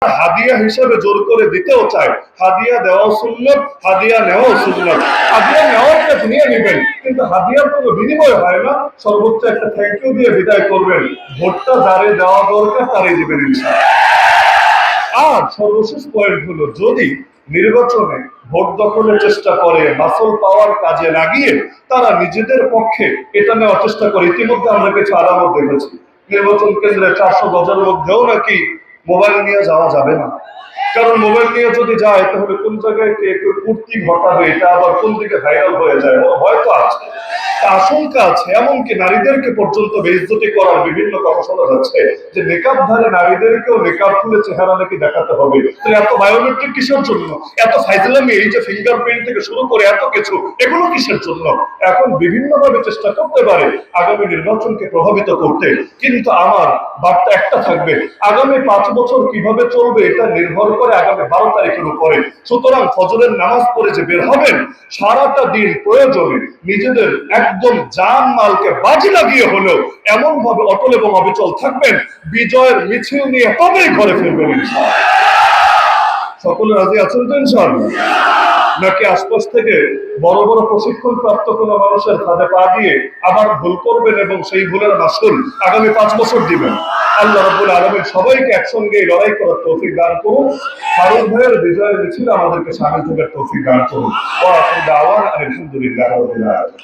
হাদিয়া হিসেবে জোর করে দিতেও চায়। হাদিয়া দেওয়াও সুন্নাত, হাদিয়া নেওয়াও সুন্নাত। হাদিয়া নেওয়াটা দুনিয়া নেবেন, কিন্তু হাদিয়ার কোনো বিনিময় হয় না। সর্বোচ্চ একটা থ্যাংক ইউ দিয়ে বিদায় করবেন। ভোটটা যারে দেওয়া দরকার তারই দিবেন ইনশাআল্লাহ। আর সর্বশেষ পয়েন্ট হলো, যদি নির্বাচনে ভোট দখলের চেষ্টা করে, মাসল পাওয়ার কাজে লাগিয়ে তারা নিজেদের পক্ষে এটা নেওয়ার চেষ্টা করে, ইতিমধ্যে আমরা কিছু আলামত দেখেছি। নির্বাচন কেন্দ্রে 400 গজের মধ্যেও নাকি মোবাইল নিয়ে যাওয়া যাবে না, কারণ মোবাইল নিয়ে যদি যায় তাহলে কোন জায়গায় কে কুর্তি ঘটাবে, এটা আবার কোন দিকে ভাইরাল হয়ে যায়, হয়তো আছে, আশঙ্কা আছে। এমনকি নারীদেরকে পর্যন্ত বেইজ্জতি করার বিভিন্ন কথা শোনা যাচ্ছে, যে নেকাবধারী নারীদেরকেও নেকাব খুলে চেহারা নাকি দেখাতে হবে। তো এত বায়োমেট্রিক কিসের জন্য? এত ফাইজলামি, এই যে ফিঙ্গারপ্রিন্ট থেকে শুরু করে এত কিছু, এগুলো কিসের জন্য? এখন বিভিন্ন ভাবে চেষ্টা করতে পারে আগামী নির্বাচনকে প্রভাবিত করতে, কিন্তু আমার বার্তা একটা থাকবে, আগামী 5 বছর কিভাবে চলবে এটা নির্ভর করে আগামী 12 তারিখের উপরে। সুতরাং ফজরের নামাজ পড়ে যে বের হবেন, সারাটা দিন প্রয়োজনে নিজেদের একদম জান মালকে বাজি লাগিয়ে হলেও এমন ভাবে অটল এবং অবিচল থাকবেন, বিজয়ের মিছিল নিয়ে তবেই ঘরে ফিরবেন ইনশাআল্লাহ। সকলে রাজি আছেন তো ইনশাআল্লাহ? নাকি আশপাশ থেকে বড় বড় প্রশিক্ষণ প্রাপ্ত কোনো মানুষের ফাঁদে পা দিয়ে আবার ভুল করবেন এবং সেই ভুলের মাসুল আগামী 5 বছর দিবেন? আল্লাহ রাব্বুল আলামিন সবাইকে একসঙ্গে লড়াই করার তৌফিক দান করুন। ফারুক ভাইয়ের বিজয়ের মিছিলে আমাদেরকে শামিল থাকার তৌফিক দান করুন। ওয়া আখিরু দাওয়ানা আলহামদুলিল্লাহি রাব্বিল আলামিন।